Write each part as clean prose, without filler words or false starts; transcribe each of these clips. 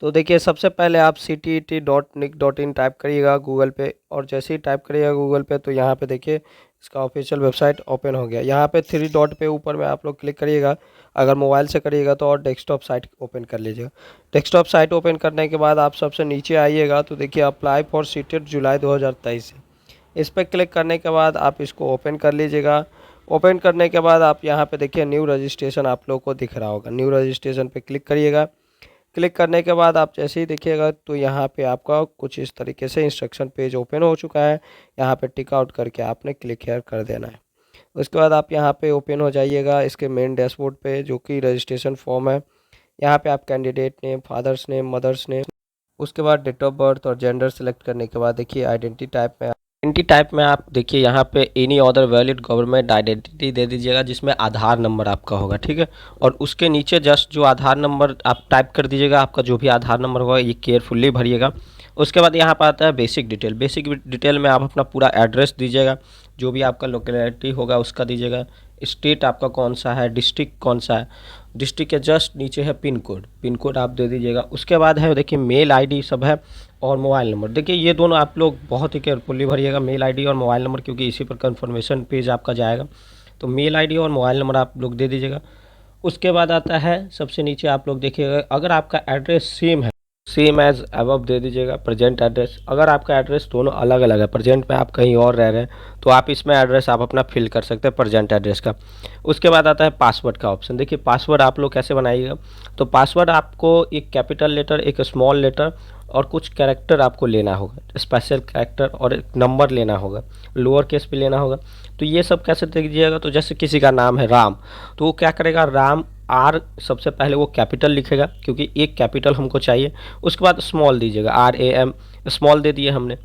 तो देखिए सबसे पहले आप ctet.nic.in टाइप करिएगा गूगल पे, और जैसे ही टाइप करिएगा गूगल पे तो यहाँ पे देखिए इसका ऑफिशियल वेबसाइट ओपन हो गया। यहाँ पे 3 डॉट पे ऊपर में आप लोग क्लिक करिएगा। अगर मोबाइल से करिएगा तो और डेस्कटॉप साइट ओपन कर लीजिएगा। डेस्कटॉप साइट ओपन करने के बाद आप सबसे नीचे आइएगा तो देखिए अप्लाई फॉर सीटेट जुलाई 2023 है। इस पर क्लिक करने के बाद आप इसको ओपन कर लीजिएगा। ओपन करने के बाद आप यहाँ पे देखिए न्यू रजिस्ट्रेशन आप लोग को दिख रहा होगा। न्यू रजिस्ट्रेशन पे क्लिक करिएगा। क्लिक करने के बाद आप जैसे ही देखिएगा तो यहाँ पे आपका कुछ इस तरीके से इंस्ट्रक्शन पेज ओपन हो चुका है। यहाँ पे टिक आउट करके आपने क्लिक हेयर कर देना है। उसके बाद आप यहाँ पे ओपन हो जाइएगा इसके मेन डैशबोर्ड पे, जो कि रजिस्ट्रेशन फॉर्म है। यहाँ पे आप candidate name, father's name, mother's name, उसके बाद डेट ऑफ बर्थ और जेंडर सेलेक्ट करने के बाद देखिए आइडेंटिटी टाइप में आप देखिए यहाँ पे any other valid government identity दे दीजिएगा जिसमें आधार नंबर आपका होगा, ठीक है। और उसके नीचे जस्ट जो आधार नंबर आप टाइप कर दीजिएगा, आपका जो भी आधार नंबर होगा ये केयरफुल्ली भरिएगा। उसके बाद यहाँ पर आता है बेसिक डिटेल। बेसिक डिटेल में आप अपना पूरा एड्रेस दीजिएगा, जो भी आपका लोकेलिटी होगा उसका दीजिएगा। स्टेट आपका कौन सा है, डिस्ट्रिक्ट कौन सा है, डिस्ट्रिक्ट के जस्ट नीचे है पिन कोड, पिन कोड आप दे दीजिएगा। उसके बाद है देखिए मेल आईडी सब है और मोबाइल नंबर। देखिए ये दोनों आप लोग बहुत ही केयरफुली भरिएगा, मेल आईडी और मोबाइल नंबर, क्योंकि इसी पर कंफर्मेशन पेज आपका जाएगा। तो मेल आईडी और मोबाइल नंबर आप लोग दे दीजिएगा। उसके बाद आता है सबसे नीचे आप लोग देखिएगा अगर आपका एड्रेस सेम एज अबव दे दीजिएगा। प्रेजेंट एड्रेस, अगर आपका एड्रेस दोनों अलग अलग है, प्रेजेंट में आप कहीं और रह रहे हैं तो आप इसमें एड्रेस आप अपना फिल कर सकते हैं प्रेजेंट एड्रेस का। उसके बाद आता है पासवर्ड का ऑप्शन। देखिए पासवर्ड आप लोग कैसे बनाइएगा, तो पासवर्ड आपको एक कैपिटल लेटर, एक स्मॉल लेटर और कुछ कैरेक्टर आपको लेना होगा, स्पेशल कैरेक्टर और एक नंबर लेना होगा, लोअर केस पे लेना होगा। तो ये सब कैसे दीजिएगा, तो जैसे किसी का नाम है राम, तो वो क्या करेगा, राम आर सबसे पहले वो कैपिटल लिखेगा क्योंकि एक कैपिटल हमको चाहिए। उसके बाद स्मॉल दीजिएगा, RAM स्मॉल दे दिए हमने।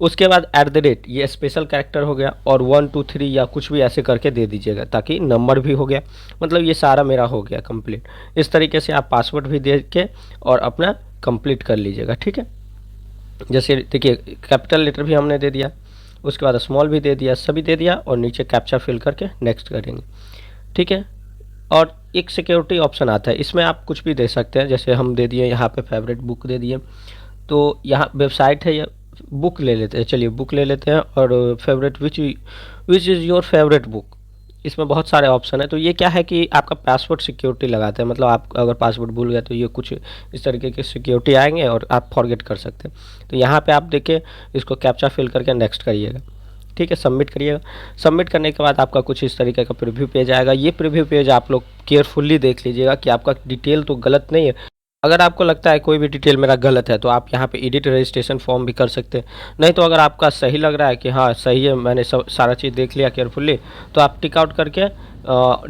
उसके बाद @ ये स्पेशल कैरेक्टर हो गया, और 1 2 3 या कुछ भी ऐसे करके दे दीजिएगा ताकि नंबर भी हो गया। मतलब ये सारा मेरा हो गया कंप्लीट। इस तरीके से आप पासवर्ड भी दे के और अपना कंप्लीट कर लीजिएगा, ठीक है। जैसे देखिए कैपिटल लेटर भी हमने दे दिया, उसके बाद स्मॉल भी दे दिया, सभी दे दिया, और नीचे कैप्चा फिल करके नेक्स्ट करेंगे, ठीक है। और एक सिक्योरिटी ऑप्शन आता है, इसमें आप कुछ भी दे सकते हैं। जैसे हम दे दिए यहाँ पे फेवरेट बुक दे दिए, तो यहाँ वेबसाइट है, या बुक ले लेते हैं, चलिए बुक ले लेते हैं। और favourite which is your favourite book, इसमें बहुत सारे ऑप्शन है। तो ये क्या है कि आपका पासवर्ड सिक्योरिटी लगाते हैं, मतलब आप अगर पासवर्ड भूल गए तो ये कुछ इस तरीके के सिक्योरिटी आएंगे और आप फॉरगेट कर सकते हैं। तो यहाँ पे आप देखिए इसको कैप्चा फिल करके नेक्स्ट करिएगा, ठीक है, सबमिट करिएगा। सबमिट करने के बाद आपका कुछ इस तरीके का प्रीव्यू पेज आएगा। ये प्रीव्यू पेज आप लोग केयरफुल्ली देख लीजिएगा कि आपका डिटेल तो गलत नहीं है। अगर आपको लगता है कोई भी डिटेल मेरा गलत है तो आप यहाँ पे एडिट रजिस्ट्रेशन फॉर्म भी कर सकते हैं। नहीं तो अगर आपका सही लग रहा है कि हाँ सही है, मैंने सब सारा चीज़ देख लिया केयरफुल्ली, तो आप टिक आउट करके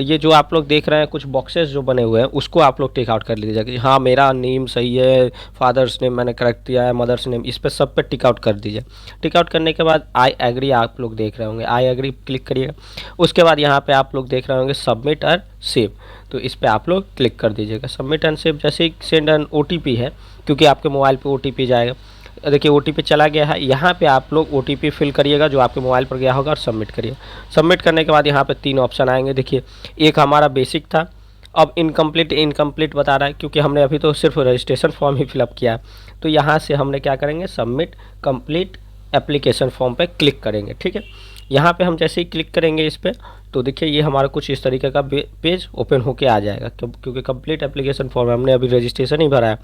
ये जो आप लोग देख रहे हैं कुछ बॉक्सेस जो बने हुए हैं उसको आप लोग टिक आउट कर लीजिएगा कि हाँ मेरा नेम सही है, फादर्स नेम मैंने करेक्ट दिया है, मदर्स नेम, इस पर सब पे टिक आउट कर दीजिए। टिक आउट करने के बाद आई एग्री आप लोग देख रहे होंगे, आई एग्री क्लिक करिएगा। उसके बाद यहाँ पे आप लोग देख रहे होंगे सबमिट और सेव, तो इस पर आप लोग क्लिक कर दीजिएगा। सबमिट एंड सेव जैसे ही सेंड एन OTP है, क्योंकि आपके मोबाइल पे OTP जाएगा। देखिए OTP चला गया है, यहाँ पे आप लोग OTP फिल करिएगा जो आपके मोबाइल पर गया होगा और सबमिट करिए। सबमिट करने के बाद यहाँ पे 3 ऑप्शन आएंगे। देखिए एक हमारा बेसिक था, अब इनकम्प्लीट बता रहा है क्योंकि हमने अभी तो सिर्फ रजिस्ट्रेशन फॉर्म ही फिलअप किया है। तो यहाँ से हमने क्या करेंगे, सबमिट कंप्लीट एप्लीकेशन फॉर्म पे क्लिक करेंगे, ठीक है। यहाँ पे हम जैसे ही क्लिक करेंगे इस पर, तो देखिए ये हमारा कुछ इस तरीके का पेज ओपन होके आ जाएगा, क्योंकि कंप्लीट एप्लीकेशन फॉर्म हमने अभी रजिस्ट्रेशन ही भरा है।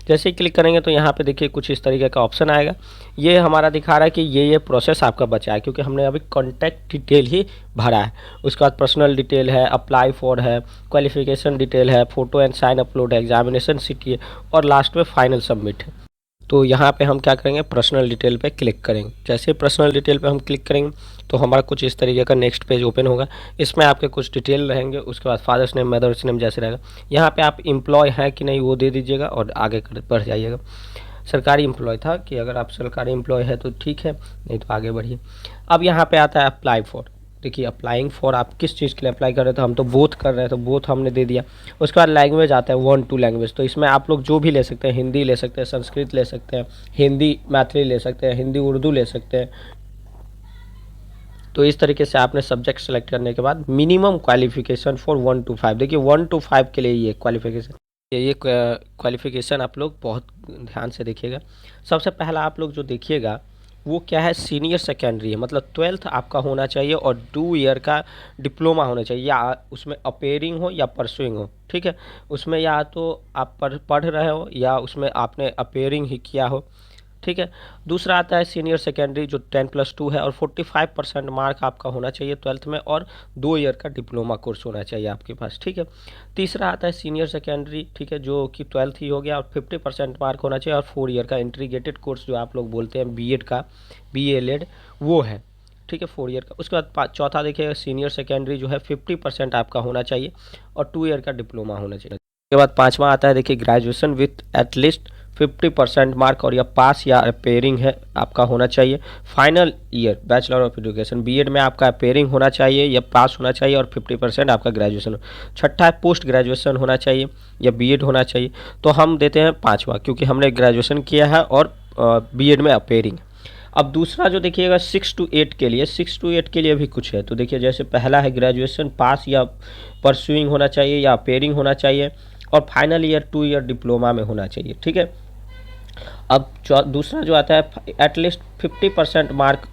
जैसे ही क्लिक करेंगे तो यहाँ पे देखिए कुछ इस तरीके का ऑप्शन आएगा। ये हमारा दिखा रहा है कि ये प्रोसेस आपका बचा है, क्योंकि हमने अभी कॉन्टैक्ट डिटेल ही भरा है। उसके बाद पर्सनल डिटेल है, अप्लाई फॉर है, क्वालिफिकेशन डिटेल है, फ़ोटो एंड साइन अपलोड है, एग्जामिनेशन सिटी है, और लास्ट में फाइनल सबमिट है। तो यहाँ पे हम क्या करेंगे, पर्सनल डिटेल पे क्लिक करेंगे। जैसे पर्सनल डिटेल पे हम क्लिक करेंगे तो हमारा कुछ इस तरीके का नेक्स्ट पेज ओपन होगा। इसमें आपके कुछ डिटेल रहेंगे, उसके बाद फादर्स नेम, मदर्स नेम जैसे रहेगा। यहाँ पे आप एम्प्लॉय हैं कि नहीं वो दे दीजिएगा और आगे बढ़ जाइएगा। सरकारी एम्प्लॉय था कि अगर आप सरकारी एम्प्लॉय है तो ठीक है, नहीं तो आगे बढ़िए। अब यहाँ पे आता है अप्लाई फॉर। देखिए अप्लाइंग फॉर आप किस चीज़ के लिए अप्लाई कर रहे थे, हम तो बोथ कर रहे थे, बोथ हमने दे दिया। उसके बाद लैंग्वेज आता है 1 2 लैंग्वेज, तो इसमें आप लोग जो भी ले सकते हैं, हिंदी ले सकते हैं, संस्कृत ले सकते हैं, हिंदी मैथिली ले सकते हैं, हिंदी उर्दू ले सकते हैं। तो इस तरीके से आपने सब्जेक्ट सेलेक्ट करने के बाद मिनिमम क्वालिफिकेशन फॉर 1 to 5, देखिए 1 to 5 के लिए ये क्वालिफिकेशन ये क्वालिफिकेशन आप लोग बहुत ध्यान से देखिएगा। सबसे पहला आप लोग जो देखिएगा वो क्या है, सीनियर सेकेंडरी है, मतलब 12th आपका होना चाहिए और 2 ईयर का डिप्लोमा होना चाहिए, या उसमें अपेयरिंग हो या परसुइंग हो, ठीक है। उसमें या तो आप पढ़ रहे हो या उसमें आपने अपेयरिंग ही किया हो, ठीक है। दूसरा आता है सीनियर सेकेंडरी जो 10+2 है और 45% मार्क आपका होना चाहिए 12th में, और 2 ईयर का डिप्लोमा कोर्स होना चाहिए आपके पास, ठीक है। तीसरा आता है सीनियर सेकेंडरी, ठीक है, जो कि 12th ही हो गया और 50% मार्क होना चाहिए, और 4 ईयर का इंटीग्रेटेड कोर्स जो आप लोग बोलते हैं बीएड का, BA-लेड वो है, ठीक है, 4 ईयर का। उसके बाद चौथा देखिएगा सीनियर सेकेंडरी जो है 50% आपका होना चाहिए और 2 ईयर का डिप्लोमा होना चाहिए। उसके बाद पाँचवा आता है देखिए ग्रेजुएशन विथ एटलीस्ट 50% मार्क, और या पास या अपेयरिंग है आपका होना चाहिए। Final year bachelor of education, BEd में आपका अपेयरिंग होना चाहिए या पास होना चाहिए, और 50% आपका ग्रेजुएशन। छठा है पोस्ट ग्रेजुएशन होना चाहिए या बीएड होना चाहिए। तो हम देते हैं पाँचवा, क्योंकि हमने ग्रेजुएशन किया है और बीएड में अपेयरिंग। अब दूसरा जो देखिएगा 6 to 8 के लिए, 6 to 8 के लिए भी कुछ है। तो देखिए जैसे पहला है ग्रेजुएशन पास या परसुइंग होना चाहिए या अपेयरिंग होना चाहिए, और फाइनल ईयर 2 ईयर डिप्लोमा में होना चाहिए, ठीक है। अब दूसरा जो आता है एटलीस्ट 50% मार्क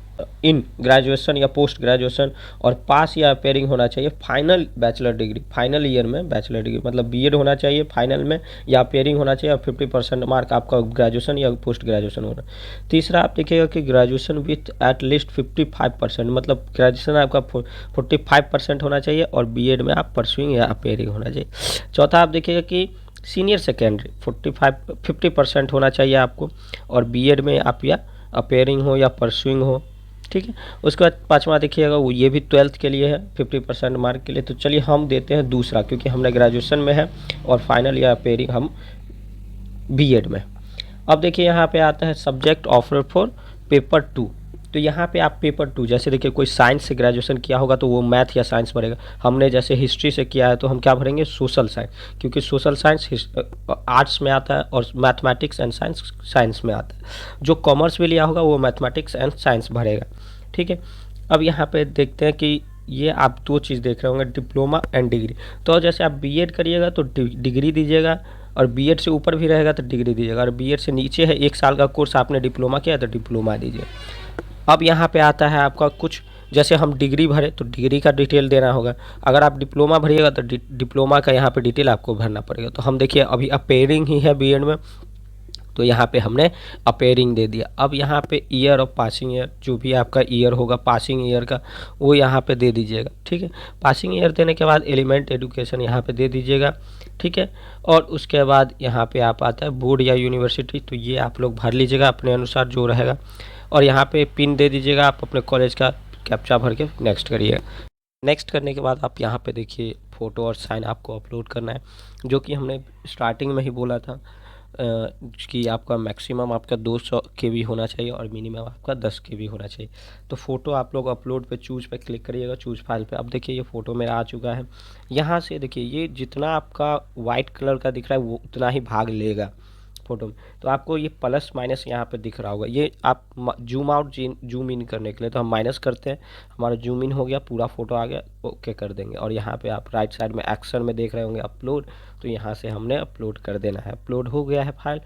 इन ग्रेजुएशन या पोस्ट ग्रेजुएशन, और पास या अपेयरिंग होना चाहिए final bachelor degree, final year में बैचलर डिग्री, मतलब बीएड होना चाहिए फाइनल में या अपेयरिंग होना चाहिए, और 50% मार्क आपका ग्रेजुएशन या पोस्ट ग्रेजुएशन होना। तीसरा आप देखिएगा कि ग्रेजुएशन विथ एटलीस्ट 55%, मतलब ग्रेजुएशन आपका 45% होना चाहिए और बीएड में आप परसुइंग या अपेयरिंग होना चाहिए। चौथा आप देखिएगा कि सीनियर सेकेंडरी 50% होना चाहिए आपको, और बीएड में आप या अपेयरिंग हो या परसुइंग हो, ठीक है। उसके बाद पाँचवा देखिएगा वो ये भी 12th के लिए है 50% मार्क के लिए। तो चलिए हम देते हैं दूसरा, क्योंकि हमने ग्रेजुएशन में है और फाइनल या अपेयरिंग हम बीएड में। अब देखिए यहाँ पे आता है सब्जेक्ट ऑफर फॉर पेपर 2। तो यहाँ पे आप पेपर 2, जैसे देखिए कोई साइंस से ग्रेजुएशन किया होगा तो वो मैथ या साइंस भरेगा। हमने जैसे हिस्ट्री से किया है तो हम क्या भरेंगे, सोशल साइंस, क्योंकि सोशल साइंस आर्ट्स में आता है और मैथमेटिक्स एंड साइंस साइंस में आता है। जो कॉमर्स में लिया होगा वो मैथमेटिक्स एंड साइंस भरेगा, ठीक है। अब यहाँ पे देखते हैं कि ये आप दो चीज़ देख रहे होंगे, डिप्लोमा एंड डिग्री। तो जैसे आप बीएड करिएगा तो डिग्री दीजिएगा, और बीएड से ऊपर भी रहेगा तो डिग्री दीजिएगा, और बीएड से नीचे है 1 साल का कोर्स आपने डिप्लोमा किया तो डिप्लोमा दीजिए। अब यहाँ पे आता है आपका कुछ, जैसे हम डिग्री भरे तो डिग्री का डिटेल देना होगा, अगर आप डिप्लोमा भरिएगा तो डिप्लोमा का यहाँ पे डिटेल आपको भरना पड़ेगा। तो हम देखिए अभी अपेयरिंग ही है बीएड में, तो यहाँ पे हमने अपेयरिंग दे दिया। अब यहाँ पे ईयर ऑफ पासिंग ईयर, जो भी आपका ईयर होगा पासिंग ईयर का वो यहाँ पे दे दीजिएगा, ठीक है। पासिंग ईयर देने के बाद एलिमेंट एजुकेशन यहाँ पे दे दीजिएगा, ठीक है। और उसके बाद यहाँ पे आप आता है बोर्ड या यूनिवर्सिटी, तो ये आप लोग भर लीजिएगा अपने अनुसार जो रहेगा, और यहाँ पे पिन दे दीजिएगा आप अपने कॉलेज का, कैप्चा भर के नेक्स्ट करिएगा। नेक्स्ट करने के बाद आप यहाँ पे देखिए फ़ोटो और साइन आपको अपलोड करना है, जो कि हमने स्टार्टिंग में ही बोला था कि आपका मैक्सिमम आपका 200 KB होना चाहिए और मिनिमम आपका 10 KB होना चाहिए। तो फ़ोटो आप लोग अपलोड पे चूज़ पे क्लिक करिएगा, चूज़ फाइल पे। अब देखिए ये फ़ोटो मेरा आ चुका है। यहाँ से देखिए ये जितना आपका वाइट कलर का दिख रहा है वो उतना ही भाग लेगा फ़ोटो में। तो आपको ये प्लस माइनस यहाँ पे दिख रहा होगा, ये आप जूम आउट जूम इन करने के लिए तो हम माइनस करते हैं, हमारा जूम इन हो गया, पूरा फ़ोटो आ गया, ओके कर देंगे। और यहाँ पे आप राइट साइड में एक्शन में देख रहे होंगे अपलोड, तो यहाँ से हमने अपलोड कर देना है। अपलोड हो गया है फाइल।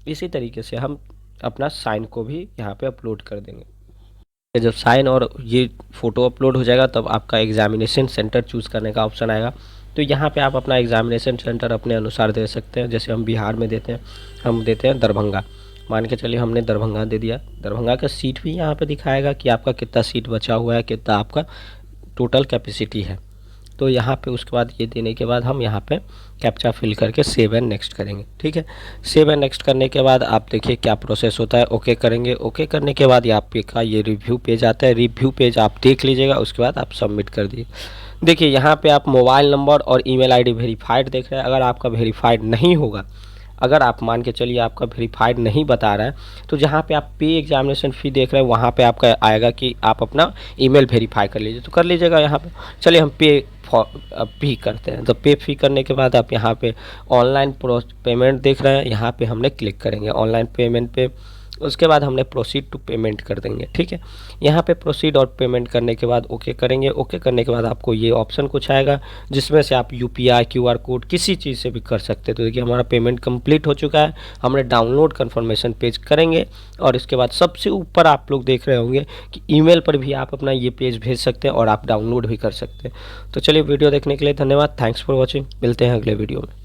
इसी तरीके से हम अपना साइन को भी यहाँ पे अपलोड कर देंगे। जब साइन और ये फ़ोटो अपलोड हो जाएगा तब आपका एग्जामिनेशन सेंटर चूज़ करने का ऑप्शन आएगा। तो यहाँ पे आप अपना एग्जामिनेशन सेंटर अपने अनुसार दे सकते हैं। जैसे हम बिहार में देते हैं, हम देते हैं दरभंगा, मान के चलिए हमने दरभंगा दे दिया। दरभंगा का सीट भी यहाँ पे दिखाएगा कि आपका कितना सीट बचा हुआ है, कितना आपका टोटल कैपेसिटी है। तो यहाँ पे उसके बाद ये देने के बाद हम यहाँ पे कैप्चा फिल करके सेव एंड नेक्स्ट करेंगे, ठीक है। सेव एंड नेक्स्ट करने के बाद आप देखिए क्या प्रोसेस होता है, ओके करेंगे। ओके करने के बाद आपका ये रिव्यू पेज आता है, रिव्यू पेज आप देख लीजिएगा, उसके बाद आप सबमिट कर दिए। देखिए यहाँ पे आप मोबाइल नंबर और ईमेल आईडी वेरीफाइड देख रहे हैं। अगर आपका वेरीफाइड नहीं होगा, अगर आप मान के चलिए आपका वेरीफाइड नहीं बता रहा है, तो जहाँ पे आप पे एग्जामिनेशन फ़ी देख रहे हैं वहाँ पे आपका आएगा कि आप अपना ईमेल वेरीफाई कर लीजिए, तो कर लीजिएगा यहाँ पे। चलिए हम पे करते हैं। तो पे फी करने के बाद आप यहाँ पे ऑनलाइन पेमेंट देख रहे हैं, यहाँ पे हमने क्लिक करेंगे ऑनलाइन पेमेंट पे। उसके बाद हमने प्रोसीड टू पेमेंट कर देंगे। ठीक है, यहाँ पे प्रोसीड और पेमेंट करने के बाद ओके करेंगे। ओके करने के बाद आपको ये ऑप्शन कुछ आएगा जिसमें से आप यूपीआई क्यूआर कोड किसी चीज़ से भी कर सकते हैं। तो देखिए हमारा पेमेंट कंप्लीट हो चुका है। हमने डाउनलोड कन्फर्मेशन पेज करेंगे और इसके बाद सबसे ऊपर आप लोग देख रहे होंगे कि ईमेल पर भी आप अपना ये पेज भेज सकते हैं और आप डाउनलोड भी कर सकते हैं। तो चलिए, वीडियो देखने के लिए धन्यवाद। Thanks for watching. मिलते हैं अगले वीडियो में।